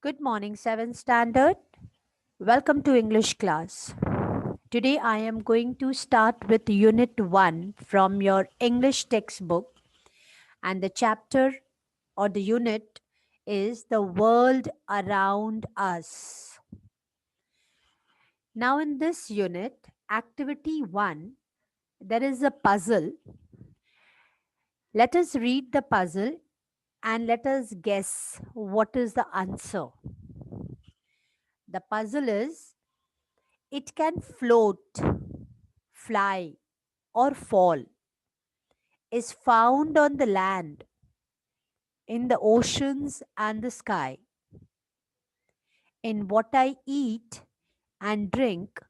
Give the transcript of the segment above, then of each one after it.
Good morning, 7th standard. Welcome to English class. Today I am going to start with Unit 1 from your English textbook, and the chapter or the unit is The World Around Us. Now, in this unit, Activity 1, there is a puzzle. Let us read the puzzle and let us guess what is the answer. The puzzle is it can float, fly, or fall, is found on the land, in the oceans and the sky, in what I eat and drink,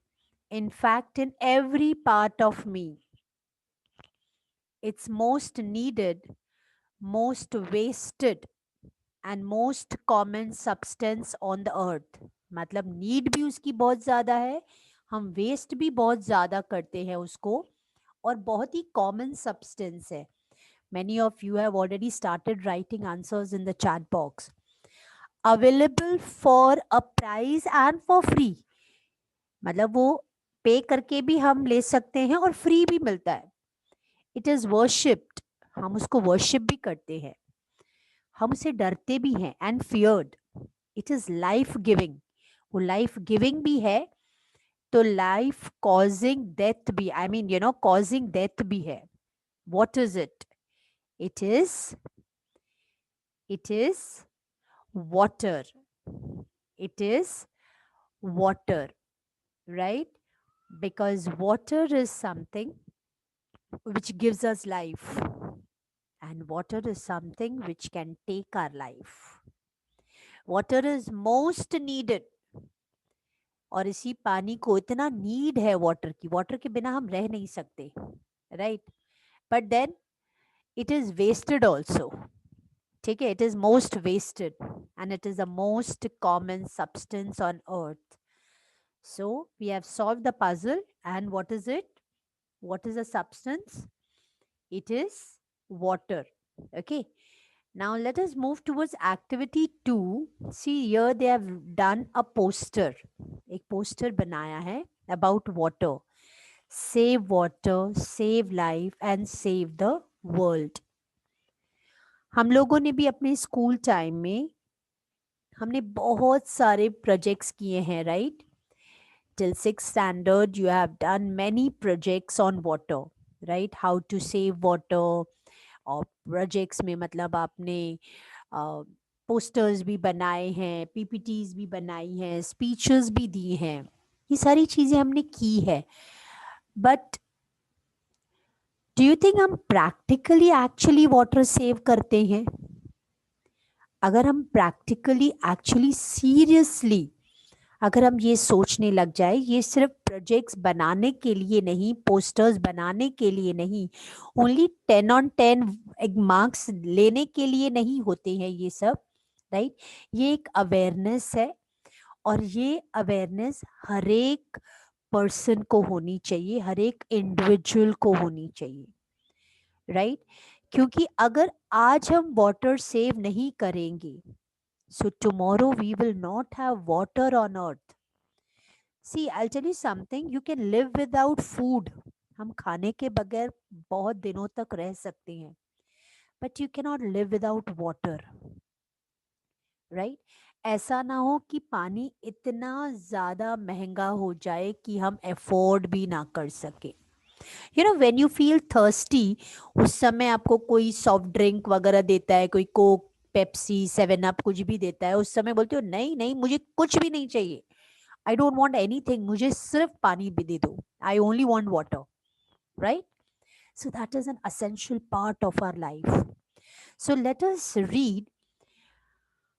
in fact, in every part of me. It's most needed, most wasted, and most common substance on the earth. मतलब need भी उसकी बहुत ज़्यादा है, हम waste भी बहुत ज़्यादा करते हैं उसको, और बहुत ही कॉमन सब्सटेंस है. Many of you have already started writing answers in the chat box. Available for a price and for free. मतलब वो पे करके भी हम ले सकते हैं और फ्री भी मिलता है. It is worshipped. हम उसको वर्शिप भी करते हैं. हम उसे डरते भी हैं and feared. It is life giving. वो life giving भी है तो life causing death भी, I mean causing death भी है. What is it? It is water. It is water, right? Because water is something which gives us life, and water is something which can take our life. Water is most needed. और इसी पानी को इतना need है water की, water के बिना हम रह नहीं सकते, right? But then it is wasted also. ठीक है, it is most wasted and it is the most common substance on earth. So we have solved the puzzle, and what is it? What is the substance? It is water. Okay, now let us move towards activity 2. See, here they have done a poster. एक poster बनाया है about water. Save water, save life, and save the world. हम लोगों ने भी अपने school time में हमने बहुत सारे प्रोजेक्ट्स किए हैं, right? Till 6th standard you have done many projects on water, right? How to save water. और प्रोजेक्ट्स में मतलब आपने पोस्टर्स भी बनाए हैं, पीपीटीज भी बनाई हैं, स्पीचेस भी दी हैं. ये सारी चीज़ें हमने की है. बट डू यू थिंक हम प्रैक्टिकली एक्चुअली वाटर सेव करते हैं? अगर हम प्रैक्टिकली एक्चुअली सीरियसली अगर हम ये सोचने लग जाए, ये सिर्फ प्रोजेक्ट्स बनाने के लिए नहीं, पोस्टर्स बनाने के लिए नहीं, ओनली 10 on 10 मार्क्स लेने के लिए नहीं होते हैं ये सब, राइट? ये एक अवेयरनेस है, और ये अवेयरनेस हर एक पर्सन को होनी चाहिए, हर एक इंडिविजुअल को होनी चाहिए, राइट? क्योंकि अगर आज हम वाटर सेव नहीं करेंगे, so tomorrow we will not have water on earth. See, I'll tell you something, you can live without food. हम खाने के बगैर बहुत दिनों तक रह सकते हैं, but you cannot live without water, right? ऐसा ना हो कि पानी इतना ज़्यादा महंगा हो जाए कि हम अफोर्ड भी ना कर सके. व्हेन यू फील थर्स्टी, उस समय आपको कोई सॉफ्ट ड्रिंक वगैरह देता है, कोई कोक, पेप्सी, 7 अप कुछ भी देता है, उस समय बोलते हो नहीं नहीं मुझे कुछ भी नहीं चाहिए, आई डोंट वांट एनीथिंग, मुझे सिर्फ पानी भी दे दो, I only want water, right? So that is an essential part of our life. So let us read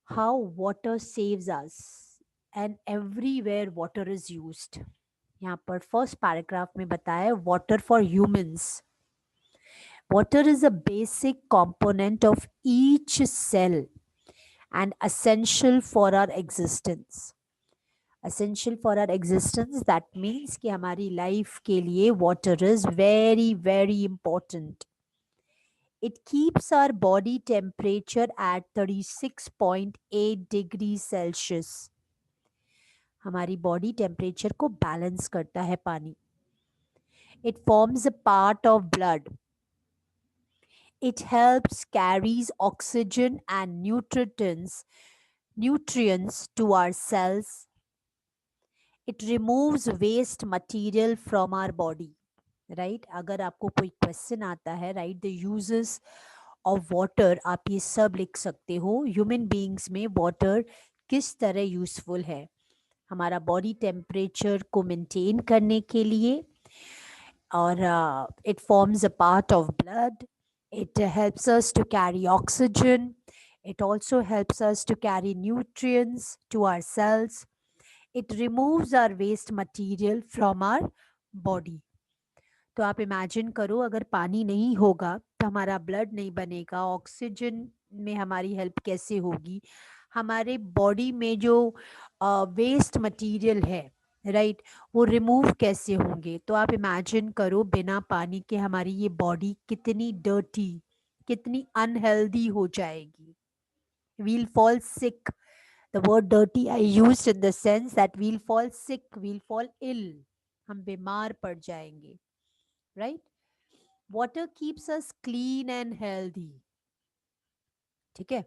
how water saves us and everywhere water is used. यहाँ पर first paragraph में बताया water for humans. Water is a basic component of each cell and essential for our existence. Essential for our existence, that means कि हमारी life के लिए water is very very important. It keeps our body temperature at 36.8 degrees Celsius. हमारी body temperature को balance करता है पानी. It forms a part of blood. It helps carries oxygen and nutrients to our cells. It removes waste material from our body. Right? अगर आपको कोई question आता है, right, the uses of water, आप ये सब लिख सकते हो. ह्यूमन बीइंग्स में वाटर किस तरह यूजफुल है हमारा बॉडी टेम्परेचर को मेंटेन करने के लिए. और it forms a part of blood. It helps us to carry oxygen. It also helps us to carry nutrients to our cells. It removes our waste material from our body. तो आप imagine करो, अगर पानी नहीं होगा तो हमारा blood नहीं बनेगा, ऑक्सीजन में हमारी हेल्प कैसे होगी, हमारे बॉडी में जो वेस्ट मटेरियल है, राइट, वो रिमूव कैसे होंगे. तो आप इमेजिन करो बिना पानी के हमारी ये बॉडी कितनी डर्टी, कितनी अनहेल्दी हो जाएगी. We'll fall sick. The word dirty I used in the sense that we'll fall sick, we'll fall ill, हम बीमार पड़ जाएंगे. Right? Water keeps us clean and healthy. ठीक है.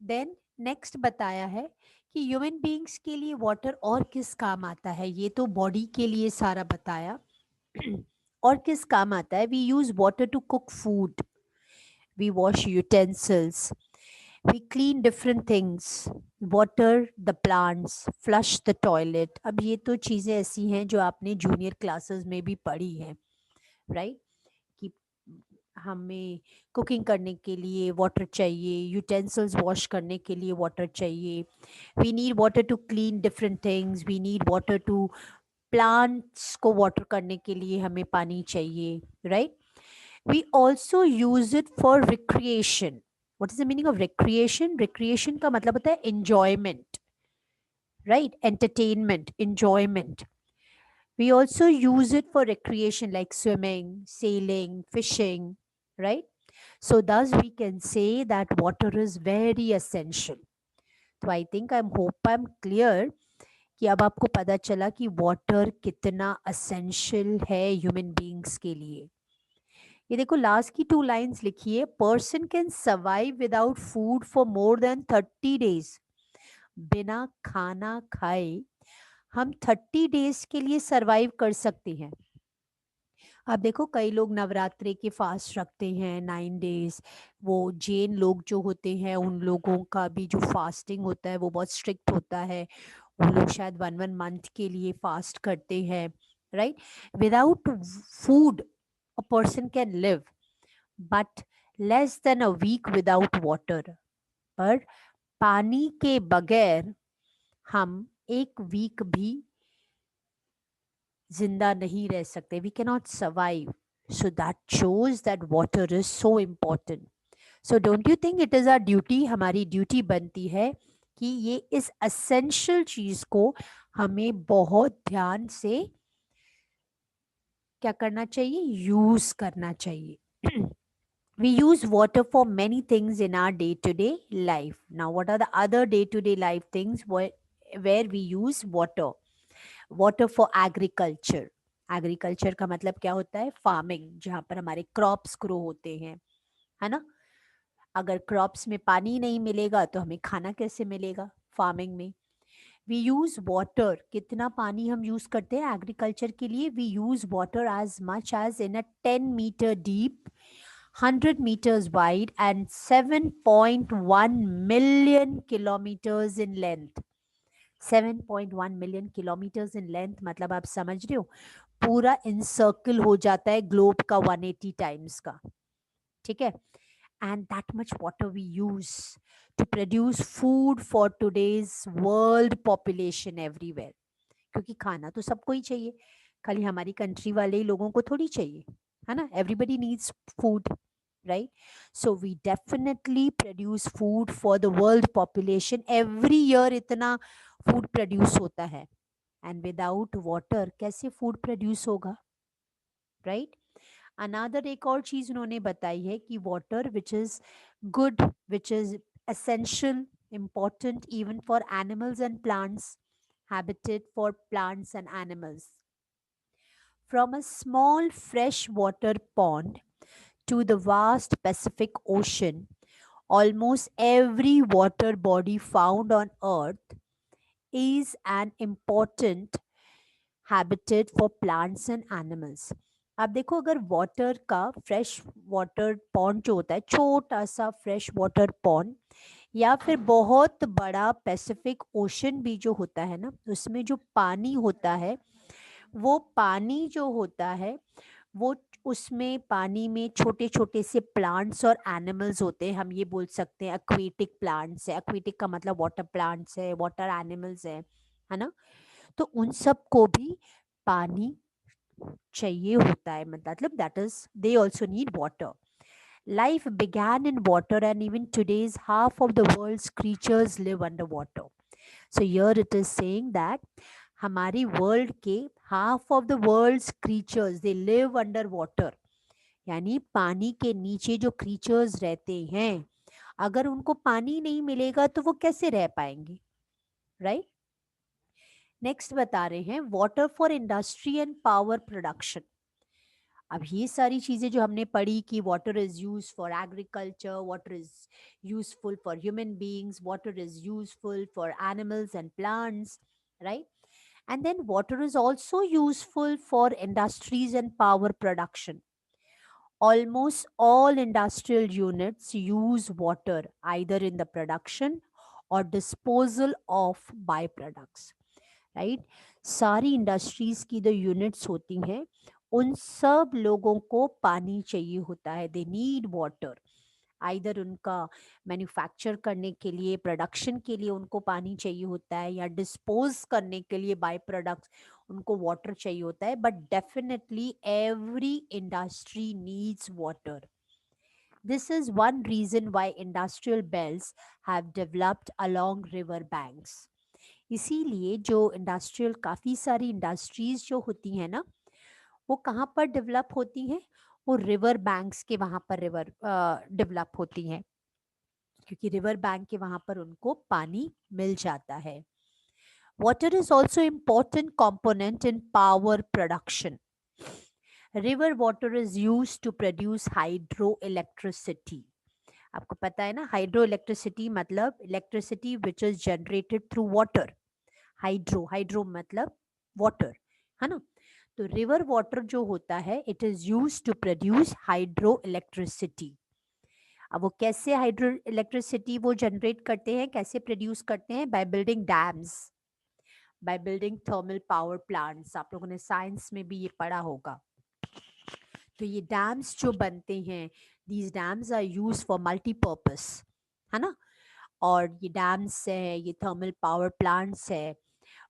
देन नेक्स्ट बताया है कि ह्यूमन बीइंग्स के लिए वाटर और किस काम आता है. ये तो बॉडी के लिए सारा बताया. और किस काम आता है. We use water to cook food, we wash utensils, we clean different things, water the plants, flush the toilet. अब ये तो चीज़ें ऐसी हैं जो आपने जूनियर क्लासेस में भी पढ़ी हैं, राइट, कि हमें कुकिंग करने के लिए वाटर चाहिए, यूटेंसिल्स वॉश करने के लिए वाटर चाहिए, we need water to clean different things, we need water to, plants को वाटर करने के लिए हमें पानी चाहिए, right. We also use it for recreation. What is the meaning of recreation. Recreation का मतलब होता है enjoyment, right, entertainment, enjoyment. We also use it for recreation like swimming, sailing, fishing, right? So thus we can say that water is very essential. So I think I'm clear कि अब आपको पता चला कि वाटर कितना essential है human beings के लिए. ये देखो लास्ट की 2 लाइन्स लिखी है. Person can survive without food for more than 30 days. बिना खाना खाए हम 30 डेज के लिए सरवाइव कर सकते हैं. अब देखो कई लोग नवरात्रि के फास्ट रखते हैं 9 डेज. वो जैन लोग जो होते हैं उन लोगों का भी जो फास्टिंग होता है वो बहुत स्ट्रिक्ट होता है. वो लोग शायद 1 मंथ के लिए फास्ट करते हैं, right. Without food a person can live, but less than a week without water. पर पानी के बगैर हम एक वीक भी जिंदा नहीं रह सकते. We can not survive. So that shows that water is so important. So don't you think it is our duty, हमारी ड्यूटी बनती है कि ये इस एसेंशियल चीज को हमें बहुत ध्यान से क्या करना चाहिए, यूज करना चाहिए. We use water for many things in our day-to-day life. Now, what are the other day-to-day life things where we use water? Water for agriculture. Agriculture का मतलब क्या होता है, फार्मिंग, जहाँ पर हमारे क्रॉप्स ग्रो होते हैं, है ना. अगर क्रॉप्स में पानी नहीं मिलेगा तो हमें खाना कैसे मिलेगा फार्मिंग में. We use water. कितना पानी हम यूज करते हैं एग्रीकल्चर के लिए. We use water as much as in a 10 meter deep, 100 meters wide and 7.1 million kilometers in length. 7.1 million kilometers in length मतलब आप समझ रहे हो पूरा इनसर्कल हो जाता है ग्लोब का 180 टाइम्स का. ठीक है. And that much water we use to produce food for today's world population everywhere. क्योंकि खाना तो सबको ही चाहिए, खाली हमारी कंट्री वाले ही लोगों को थोड़ी चाहिए, है ना. Everybody needs food, right? So we definitely produce food for the world population. Every year इतना food produce होता है, and without water कैसे food produce होगा, right? अनादर एक और चीज उन्होंने बताई है कि water which is good, which is essential, important even for animals and plants, habitat for plants and animals. From a small freshwater pond to the vast Pacific Ocean, almost every water body found on Earth is an important habitat for plants and animals. अब देखो, अगर water का fresh water pond जो होता है, छोटा सा fresh water pond, या फिर बहुत बड़ा पैसिफिक ओशन भी जो होता है ना, उसमें जो पानी होता है, वो पानी जो होता है वो, उसमें पानी में छोटे छोटे से प्लांट्स और एनिमल्स होते हैं। हम ये बोल सकते हैं एक्वेटिक प्लांट्स है, एक्वेटिक का मतलब वाटर प्लांट्स है, वाटर एनिमल्स है ना। तो उन सब को भी पानी चाहिए होता है, मतलब that is they also need water. Life began in water, and even today's half of the world's creatures live underwater. So here it is saying that हमारी वर्ल्ड के half of the world's creatures they live under water, यानी पानी के नीचे जो creatures रहते हैं, अगर उनको पानी नहीं मिलेगा तो वो कैसे रह पाएंगे, राइट. नेक्स्ट बता रहे हैं water for industry and power production. अब ये सारी चीजें जो हमने पढ़ी कि water is use for agriculture, water is useful for human beings, water is useful for animals and plants, right. And then water is also useful for industries and power production. Almost all industrial units use water either in the production or disposal of byproducts. Right. सारी industries की जो units होती हैं, उन सब लोगों को पानी चाहिए होता है. They need water. आइदर उनका मैन्युफैक्चर करने के लिए, प्रोडक्शन के लिए उनको पानी चाहिए होता है, या डिस्पोज करने के लिए बाय प्रोडक्ट्स उनको वाटर चाहिए होता है. But definitely every industry needs water. This is one reason why industrial belts have developed along river banks. इसीलिए जो इंडस्ट्रियल, काफ़ी सारी इंडस्ट्रीज जो होती हैं ना, वो कहाँ पर डेवलप होती हैं, वो रिवर बैंक्स के वहाँ पर रिवर डेवलप होती हैं, क्योंकि रिवर बैंक के वहाँ पर उनको पानी मिल जाता है. Water is also important component in power production. River water is use to produce hydro electricity. आपको पता है ना, हाइड्रो इलेक्ट्रिसिटी मतलब electricity which is generated through water. Hydro, hydro मतलब वाटर, है ना. तो रिवर वाटर जो होता है, it is use to produce hydro electricity. अब वो कैसे हाइड्रो इलेक्ट्रिसिटी वो जनरेट करते हैं, कैसे प्रोड्यूस करते हैं? By building dams, by building thermal power plants. आप लोगों ने साइंस में भी ये पढ़ा होगा. तो ये डैम्स जो बनते हैं, these dams are use for multipurpose, है ना. और ये डैम्स है, ये थर्मल पावर प्लांट्स है,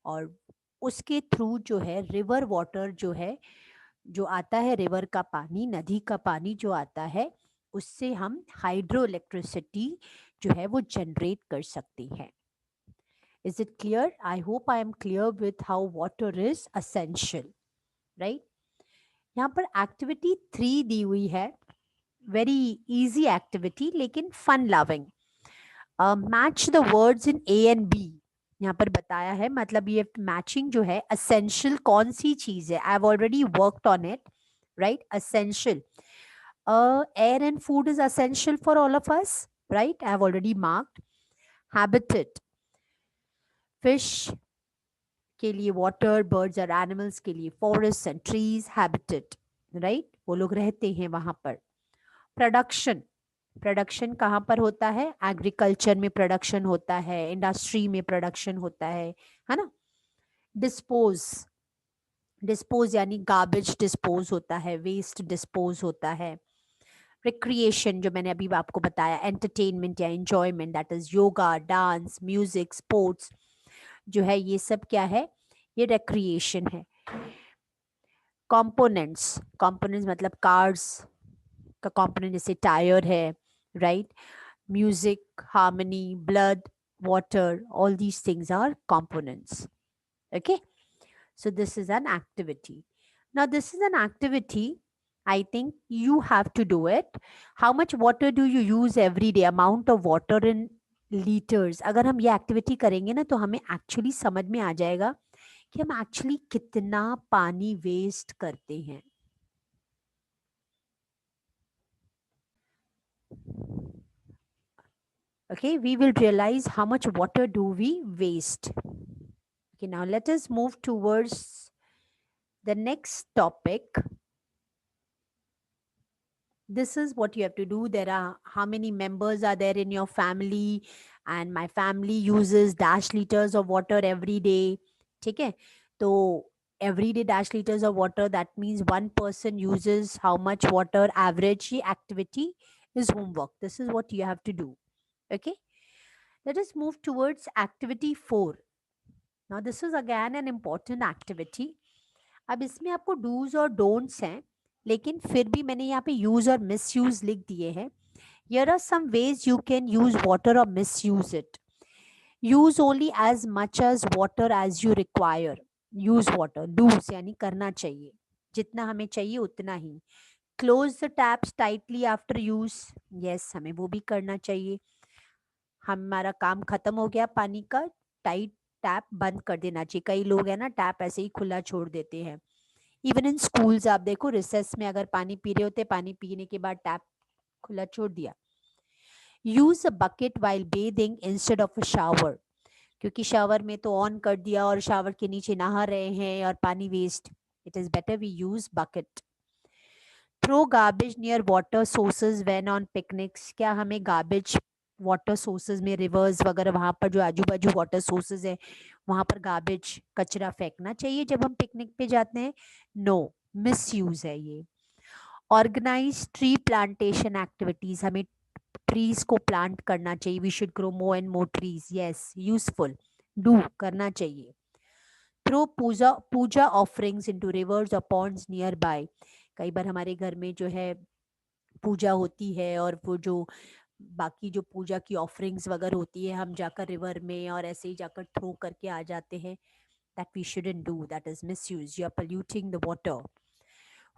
और उसके थ्रू जो है रिवर वाटर जो है, जो आता है रिवर का पानी, नदी का पानी जो आता है, उससे हम हाइड्रो इलेक्ट्रिसिटी जो है वो जनरेट कर सकते हैं. Is it clear? I hope I am clear with how water is essential, right. यहाँ पर एक्टिविटी 3 दी हुई है, वेरी इजी एक्टिविटी लेकिन fun loving. Match the words in A and B. यहाँ पर बताया है, मतलब ये मैचिंग जो है, असेंशियल कौन सी चीज है. I have already worked on it, right. Essential, air and food is essential for all of us, right? I have already marked. Habitat, fish के लिए water, birds और animals के लिए forests and trees. Habitat, right? वो लोग रहते हैं वहां पर. प्रोडक्शन, प्रोडक्शन कहाँ पर होता है? एग्रीकल्चर में प्रोडक्शन होता है, इंडस्ट्री में प्रोडक्शन होता है ना. डिस्पोज, डिस्पोज यानी गार्बेज डिस्पोज होता है, वेस्ट डिस्पोज होता है. रिक्रिएशन, जो मैंने अभी आपको बताया, एंटरटेनमेंट या enjoyment, that is yoga, dance, music, sports जो है, ये सब क्या है? ये रिक्रिएशन है. कंपोनेंट्स, कंपोनेंट्स मतलब कार्स का कंपोनेंट, जैसे टायर है, right. Music, harmony, blood, water, all these things are components. Okay, so this is an activity. Now this is an activity I think you have to do it. How much water do you use every day? Amount of water in liters. अगर हम ये activity करेंगे ना तो हमें actually समझ में आ जाएगा कि हम एक्चुअली कितना पानी वेस्ट करते हैं. Okay, we will realize how much water do we waste. Okay, now let us move towards the next topic. This is what you have to do. There are how many members are there in your family, and my family uses dash liters of water every day. ठीक है, तो every day dash liters of water, that means one person uses how much water average. ये activity is homework. This is what you have to do. Okay, let us move towards activity 4. Now this is again an important activity. अब इसमें आपको dos और don'ts हैं, लेकिन फिर भी मैंने यहाँ पे यूज और मिस यूज लिख दिए हैं. Here are some ways you can use water or misuse it. Use only as much as water as you require. Use water. Do's यानी करना चाहिए, जितना हमें चाहिए उतना ही. Close the taps tightly after use. Yes, हमें वो भी करना चाहिए. हमारा काम खत्म हो गया पानी का, टाइट टैप बंद कर देना चाहिए. कई लोग हैं ना टैप ऐसे ही खुला छोड़ देते हैं. इवन इन स्कूल्स आप देखो, रिसेस में अगर पानी पी रहे होते, पानी पीने के बाद टैप खुला छोड़ दिया. Use a bucket while bathing instead of a shower. क्योंकि शावर में तो ऑन कर दिया और शावर के नीचे नहा रहे हैं और पानी waste. It is better we use bucket. Throw garbage near water sources when on picnics. क्या हमें गार्बेज वाटर सोर्सेज में, रिवर्स वगैरह, वहां पर जो आजू बाजू वाटर सोर्सेज है वहां पर गार्बेज कचरा फेंकना चाहिए जब हम पिकनिक पे जाते हैं? नो, मिस यूज है ये. Organise tree plantation activities. हमें ट्रीज को प्लांट करना चाहिए. We should grow more and more trees. Yes, useful. Do करना चाहिए. Throw puja puja offerings into rivers और पॉन्ड्स नियर बाय. कई बार हमारे घर में जो है पूजा होती है और वो जो बाकी जो पूजा की ऑफरिंग्स वगैरह होती है हम जाकर रिवर में और ऐसे ही जाकर थ्रो करके आ जाते हैं. That we shouldn't do. That is misuse. You are polluting the water.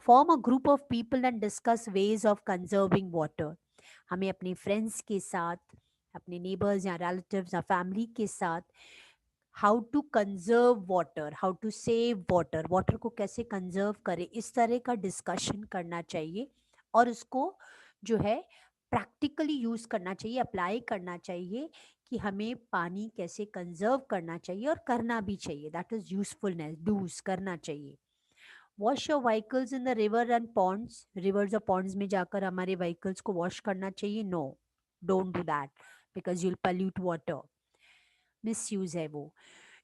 Form a group of people and discuss ways of conserving water. हमें अपने फ्रेंड्स के साथ, अपने नेबर्स या रिलेटिव्स या फैमिली के साथ how to conserve water, how to save water, water को कैसे कंजर्व करें, इस तरह का डिस्कशन करना चाहिए. और उसको जो है प्रैक्टिकली यूज करना चाहिए, अप्लाई करना चाहिए कि हमें पानी कैसे कंजर्व करना चाहिए और करना भी चाहिए. That is usefulness. डूज करना चाहिए. Wash your vehicles in the river and ponds. Rivers और पॉन्ड्स में जाकर हमारे व्हीकल्स को वॉश करना चाहिए? No, don't do that because you'll pollute water. Misuse है वो.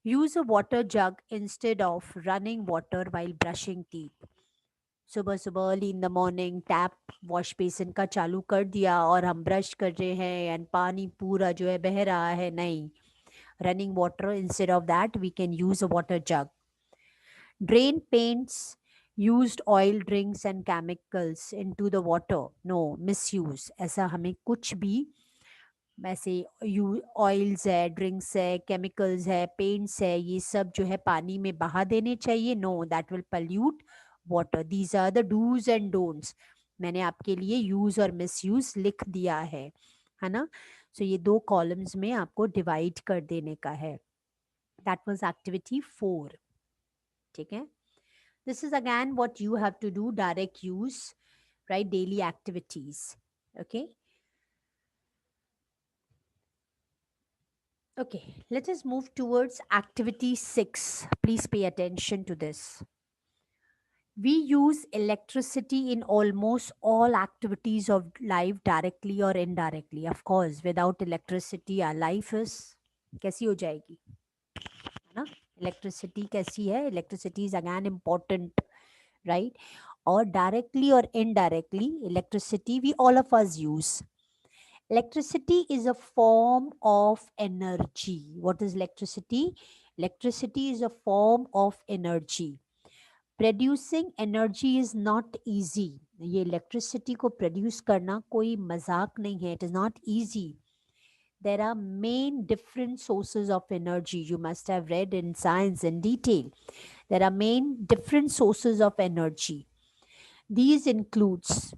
Use a water jug instead of running water while brushing teeth. सुबह सुबह early in the morning tap wash basin का चालू कर दिया और हम ब्रश कर रहे हैं एंड पानी पूरा जो है बह रहा है. नहीं, running water instead of that we can use a water jug. Drain paints used oil drinks and chemicals into the water. No, misuse. ऐसा हमें कुछ भी ऐसे यू ऑयल्स है, ड्रिंक्स है, केमिकल्स है, पेंट्स है, ये सब जो है पानी में बहा देने चाहिए. No, that will pollute water. These are the dos and don'ts. मैंने आपके लिए यूज और मिसयूज लिख दिया है ना. सो ये दो कॉलम्स में आपको डिवाइड कर देने का है. That was activity 4. ठीक है. This is again what you have to do, direct use, right? Daily activities. Okay. Okay. Let us move towards activity 6. Please pay attention to this. We use electricity in almost all activities of life, directly or indirectly. Of course, without electricity, our life is कैसी हो जाएगी, है ना. Electricity कैसी है? Electricity is again important, right. और directly और indirectly electricity we all of us use. Electricity is a form of energy. What is electricity? Electricity is a form of energy. Producing energy is not easy. ये electricity को produce करना कोई मजाक नहीं है. It is not easy. There are main different sources of energy. You must have read in science in detail. There are main different sources of energy. These includes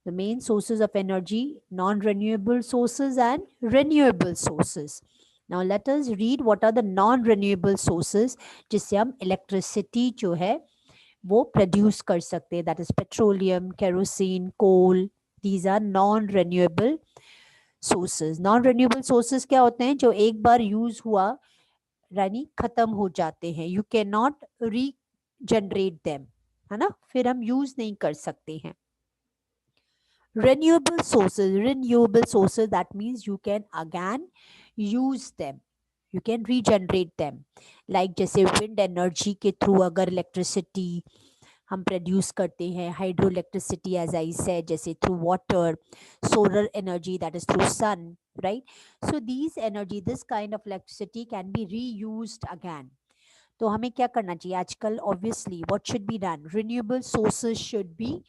the main sources of energy, non-renewable sources and renewable sources. Now let us read what are the non-renewable sources जिससे हम electricity जो है वो produce कर सकते हैं. That is petroleum, kerosene, coal. These are non-renewable sources. Non-renewable sources क्या होते हैं? जो एक बार use हुआ यानी खत्म हो जाते हैं. You cannot regenerate them, है ना? फिर हम use नहीं कर सकते हैं. Renewable sources, that means you can again use them, you can regenerate them. Like जैसे wind energy के through अगर electricity हम produce करते हैं, hydroelectricity as I said, जैसे through water, solar energy that is through sun, right? So these energy, this kind of electricity can be reused again. तो हमें क्या करना चाहिए आजकल? Obviously what should be done? Renewable sources should be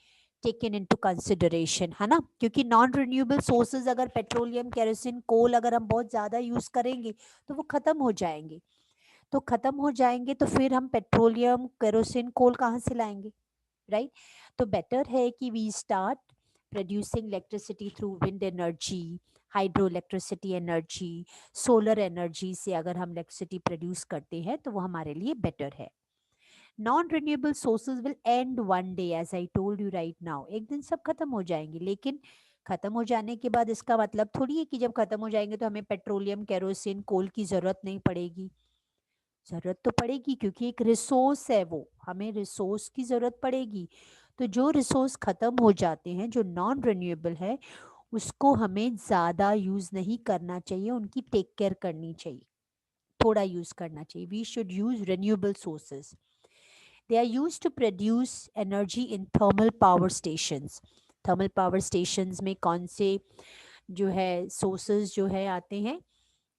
taken into consideration, है ना? क्योंकि non renewable sources अगर पेट्रोलियम, केरोसिन, कोल अगर हम बहुत ज़्यादा यूज़ करेंगे तो वो ख़त्म हो जाएंगे. तो ख़त्म हो जाएंगे तो फिर हम पेट्रोलियम, केरोसिन, कोल कहाँ से लाएंगे, राइट? तो बेटर है कि we start producing electricity through wind energy, hydro electricity energy, solar energy से अगर हम इलेक्ट्रिसिटी प्रोड्यूस करते हैं तो वो हमारे लिए बेटर है. Non renewable sources will end one day, as I told you right now. एक दिन सब खत्म हो जाएंगे, लेकिन खत्म हो जाने के बाद इसका मतलब थोड़ी है कि जब खत्म हो जाएंगे तो हमें पेट्रोलियम, केरोसिन, कोल की ज़रूरत नहीं पड़ेगी. ज़रूरत तो पड़ेगी क्योंकि एक रिसोर्स है, वो हमें रिसोर्स की ज़रूरत पड़ेगी. तो जो रिसोर्स ख़त्म हो जाते हैं, जो नॉन रिन्यूएबल है, उसको हमें ज़्यादा यूज़ नहीं करना चाहिए, उनकी टेक केयर करनी चाहिए, थोड़ा यूज़ करना चाहिए. We should use renewable sources. They are use to produce energy in thermal power stations. Thermal power stations में कौन से जो है सोर्सेज जो है आते हैं?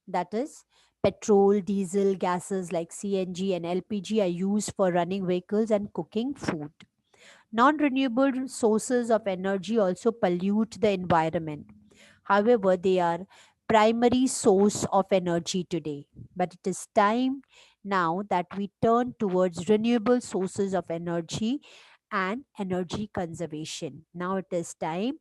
That is, petrol, diesel, gases like CNG and LPG are used for running vehicles and cooking food. Non-renewable sources of energy also pollute the environment. However, they are primary source of energy today. But it is time now that we turn towards renewable sources of energy and energy conservation. Now it is time,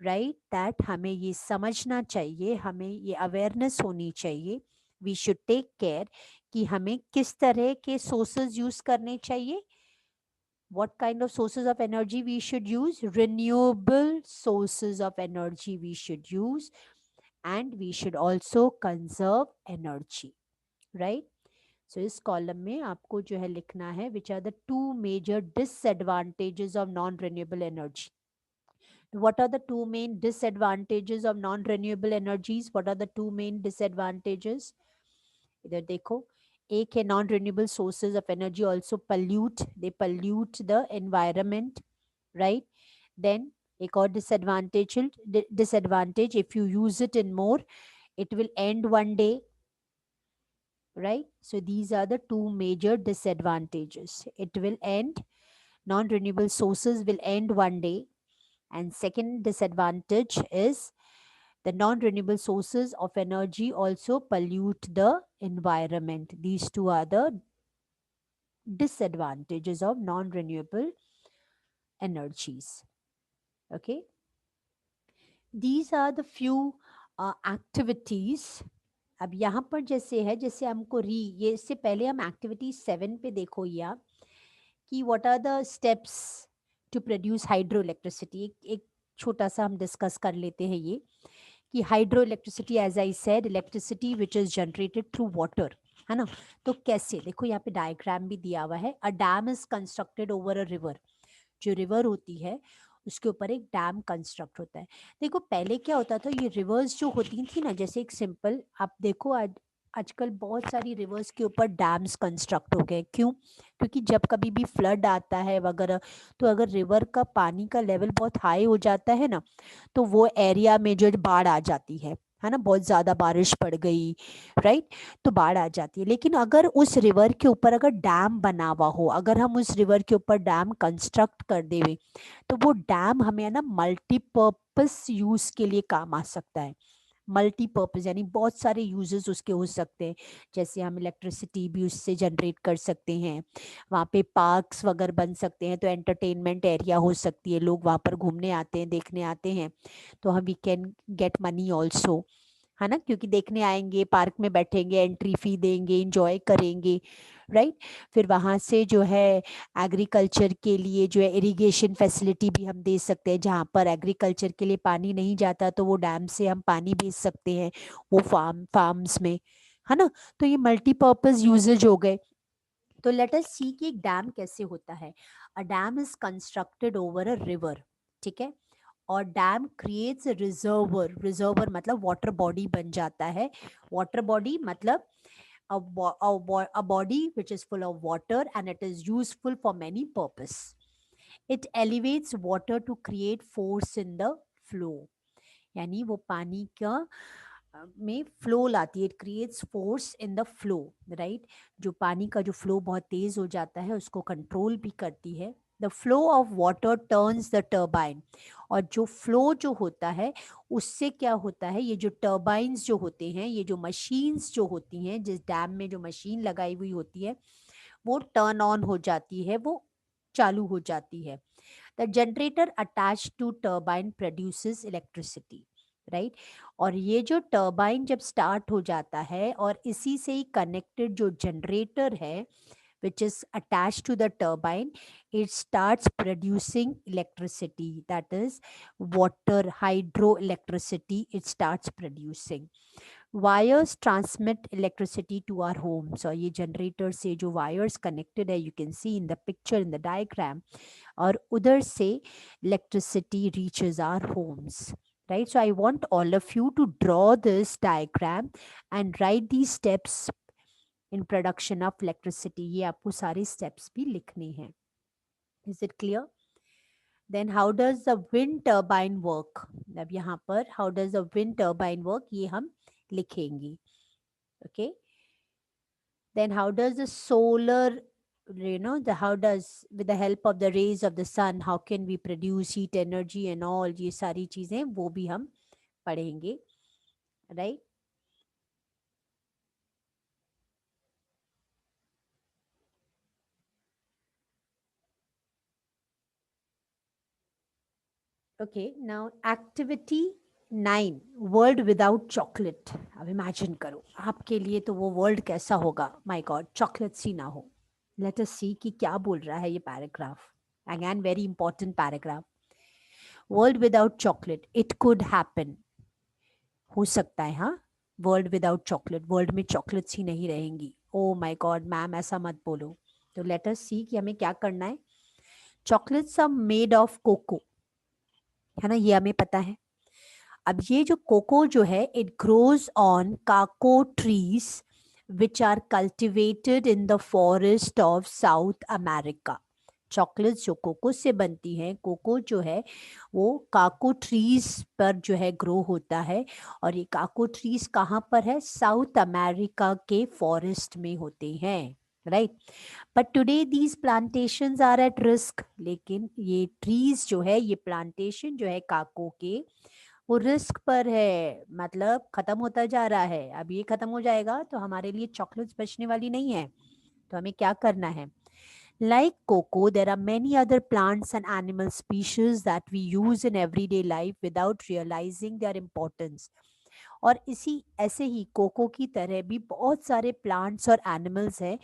right, that हमें ये समझना चाहिए, हमें ये awareness होनी चाहिए. We should take care कि हमें किस तरह के सोर्सेज यूज करने चाहिए. what kind of sources of energy we should use? Renewable sources of energy we should use, and we should also conserve energy, right? So इस कॉलम में आपको जो है लिखना है which are the two major disadvantages of non-renewable energy. What are the two main disadvantages of non-renewable energies? What are the two main disadvantages? इधर देखो, एक है non-renewable sources of energy also pollute, they pollute the environment, right? Then एक और disadvantage, if you use it in more, it will end one day, right? So these are the two major disadvantages. It will end, non-renewable sources will end one day. And second disadvantage is the non-renewable sources of energy also pollute the environment. These two are the disadvantages of non-renewable energies. Okay. These are the few activities. अब यहाँ पर जैसे है, जैसे हमको ये इससे पहले हम एक्टिविटी 7 पे देखो ये आप कि what are the steps to produce hydro electricity. एक छोटा सा हम डिस्कस कर लेते हैं ये कि hydro electricity, as I said, electricity which is generated through water, है ना? तो कैसे, देखो यहाँ पे डायग्राम भी दिया हुआ है. A dam is constructed over a river. जो रिवर होती है उसके ऊपर एक डैम कंस्ट्रक्ट होता है. देखो पहले क्या होता था, ये रिवर्स जो होती थी ना, जैसे एक सिंपल आप देखो आज आजकल बहुत सारी रिवर्स के ऊपर डैम्स कंस्ट्रक्ट हो गए. क्यों? क्योंकि जब कभी भी फ्लड आता है वगैरह, तो अगर रिवर का पानी का लेवल बहुत हाई हो जाता है ना, तो वो एरिया में जो बाढ़ आ जाती है ना? बहुत ज़्यादा बारिश पड़ गई, राइट, तो बाढ़ आ जाती है. लेकिन अगर उस रिवर के ऊपर अगर डैम बना हुआ हो, अगर हम उस रिवर के ऊपर डैम कंस्ट्रक्ट कर देवे, तो वो डैम हमें है ना मल्टीपर्पस यूज़ के लिए काम आ सकता है. मल्टीपर्पज़ यानी बहुत सारे यूजेस उसके हो सकते हैं। जैसे हम इलेक्ट्रिसिटी भी उससे जनरेट कर सकते हैं, वहाँ पे पार्क्स वगैरह बन सकते हैं, तो एंटरटेनमेंट एरिया हो सकती है, लोग वहाँ पर घूमने आते हैं, देखने आते हैं, तो हम we can get money also, है ना, क्योंकि देखने आएंगे, पार्क में बैठेंगे, एंट्री फी देंगे, इंजॉय करेंगे, राइट। फिर वहाँ से जो है एग्रीकल्चर के लिए जो है इरिगेशन फैसिलिटी भी हम दे सकते हैं, जहाँ पर एग्रीकल्चर के लिए पानी नहीं जाता तो वो डैम से हम पानी भेज सकते हैं वो फार्म्स में, है ना। तो ये मल्टीपर्पज़ यूजेज हो गए। तो लेट अस सी कि एक डैम कैसे होता है। A dam is constructed over a river, ठीक है, और dam creates a reservoir, reservoir मतलब वाटर बॉडी बन जाता है। वाटर बॉडी मतलब a body which is full of water and it is useful for many purpose. It elevates water to create force in the flow, यानी वो पानी का में फ्लो लाती है, it creates force in the flow, right. जो पानी का जो फ्लो बहुत तेज हो जाता है उसको कंट्रोल भी करती है। The flow of water turns the turbine, और जो फ्लो जो होता है उससे क्या होता है, ये जो टर्बाइंस जो होते हैं, ये जो मशीन्स जो होती हैं, जिस डैम में जो मशीन लगाई हुई होती है वो टर्न ऑन हो जाती है, वो चालू हो जाती है। The generator attach to turbine produces electricity, right. और ये जो टर्बाइन जब स्टार्ट हो जाता है और इसी से ही कनेक्टेड जो जनरेटर है which is attached to the turbine, it starts producing electricity, that is water hydroelectricity it starts producing. Wires transmit electricity to our homes, और ये जनरेटर से जो वायर्स कनेक्टेड है, you can see in the picture in the diagram, और उधर से electricity reaches our homes, right. So I want all of you to draw this diagram and write these steps in production of electricity. ये आपको सारे steps भी लिखने हैं। Is it clear? Then how does the wind turbine work? अब यहाँ पर how does the wind turbine work ये हम लिखेंगे, okay. Then how does the solar, how does, with the help of the rays of the sun, how can we produce heat energy and all, ये सारी चीजें वो भी हम पढ़ेंगे, right. Okay, now activity 9, world without chocolate. अब imagine करो आपके लिए तो वो वर्ल्ड कैसा होगा, माय गॉड, चॉकलेट्स ही ना हो। लेट अस सी कि क्या बोल रहा है ये paragraph. Again very important paragraph. World without chocolate, it could happen, हो सकता है, हाँ। वर्ल्ड विदाउट चॉकलेट, वर्ल्ड में चॉकलेट्स ही नहीं रहेंगी। ओ माय गॉड मैम ऐसा मत बोलो। तो लेट अस सी कि हमें क्या करना है। Chocolates are made of cocoa, है ना, ये हमें पता है। अब ये जो कोको जो है it grows on cacao trees which are cultivated in the forest of South America. Chocolates जो कोको से बनती हैं, कोको जो है वो काको ट्रीज पर जो है ग्रो होता है, और ये काको ट्रीज कहाँ पर है, साउथ अमेरिका के फॉरेस्ट में होते हैं, right. But today these plantations are at risk, लेकिन ये ट्रीज जो है, ये प्लांटेशन जो है काको के, वो रिस्क पर है, मतलब खत्म होता जा रहा है। अब ये खत्म हो जाएगा तो हमारे लिए चॉकलेट्स बचने वाली नहीं है। तो हमें क्या करना है। Like cocoa there are many other plants and animal species that we use in everyday life without realising their importance. और इसी ऐसे ही कोको की तरह भी बहुत सारे प्लांट्स और एनिमल्स हैं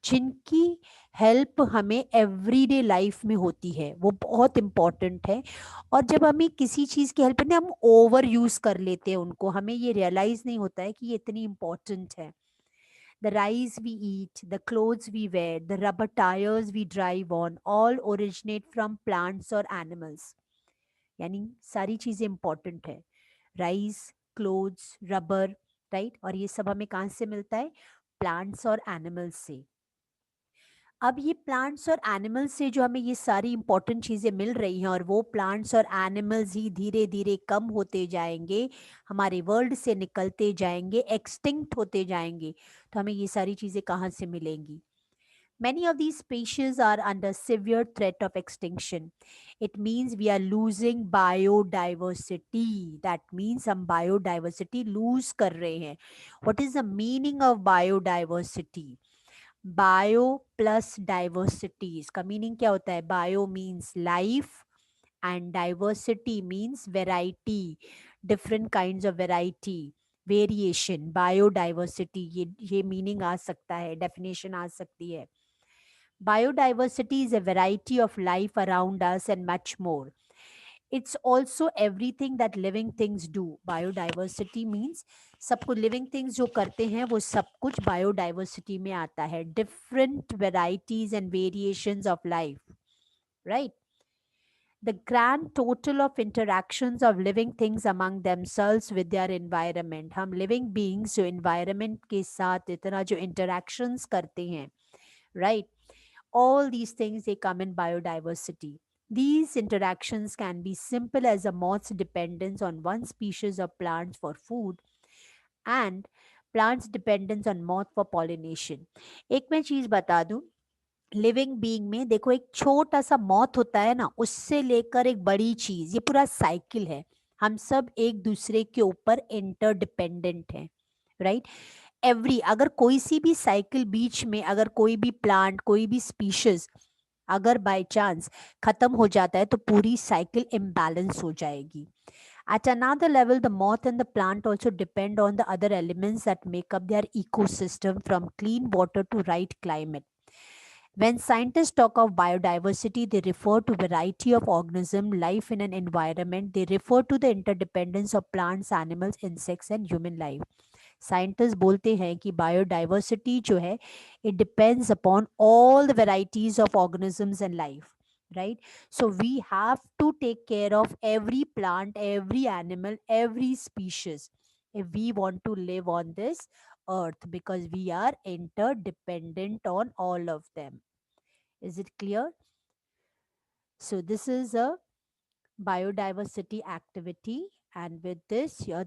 जिनकी हेल्प हमें एवरीडे लाइफ में होती है, वो बहुत इम्पॉर्टेंट है। और जब हमें किसी चीज़ की हेल्प, हम ओवर यूज़ कर लेते हैं उनको, हमें ये रियलाइज़ नहीं होता है कि ये इतनी इम्पॉर्टेंट है। The rice we eat, the clothes we wear, the rubber tyres we drive on, all originate from plants और एनिमल्स। यानी सारी चीज़ें इम्पॉर्टेंट है, राइस, क्लोथ्स, रबर, राइट। और ये सब हमें कहाँ से मिलता है, प्लांट्स और एनिमल्स से। अब ये प्लांट्स और एनिमल्स से जो हमें ये सारी इंपॉर्टेंट चीज़ें मिल रही हैं, और वो प्लांट्स और एनिमल्स ही धीरे धीरे कम होते जाएंगे, हमारे वर्ल्ड से निकलते जाएंगे, एक्सटिंक्ट होते जाएंगे, तो हमें ये सारी चीज़ें कहाँ से मिलेंगी। Many of these species are under severe threat of extinction. It means we are losing biodiversity. That means हम biodiversity lose कर रहे हैं. What is the meaning of biodiversity? Bio plus diversity. इसका meaning क्या होता है? Bio means life and diversity means variety, different kinds of variety, variation. Biodiversity ये meaning आ सकता है, definition आ सकती है. Biodiversity is a variety of life around us and much more. It's also everything that living things do. Biodiversity means सब कुछ living things जो करते हैं वो सब कुछ biodiversity में आता है. Different varieties and variations of life, right? The grand total of interactions of living things among themselves with their environment. हम living beings जो environment के साथ इतना जो interactions करते हैं, right? All these things they come in biodiversity. These interactions can be simple as a moth's dependence on one species of plants for food and plants dependence on moth for pollination. एक मैं चीज बता दूं, living being में देखो एक छोटा सा मौत होता है ना, उससे लेकर एक बड़ी चीज, ये पूरा साइकिल है. हम सब एक दूसरे के ऊपर इंटरडिपेंडेंट हैं, राइट? एवरी अगर कोई सी भी साइकिल बीच में, अगर कोई भी प्लांट, कोई भी स्पीशीज अगर बाय चांस खत्म हो जाता है तो पूरी साइकिल इम्बैलेंस हो जाएगी. At another level, the moth and the plant also depend on the other elements that make up their ecosystem, from clean water to right climate. When scientists talk of biodiversity, they refer to variety of organism life in an environment. They refer to the interdependence of plants, animals, insects and human life. Scientist बोलते हैं कि biodiversity जो है it depends upon all the varieties of organisms and life, right? So we have to take care of every plant, every animal, every species if we want to live on this earth, because we are interdependent on all of them. Is it clear? So this is a biodiversity activity, and with this your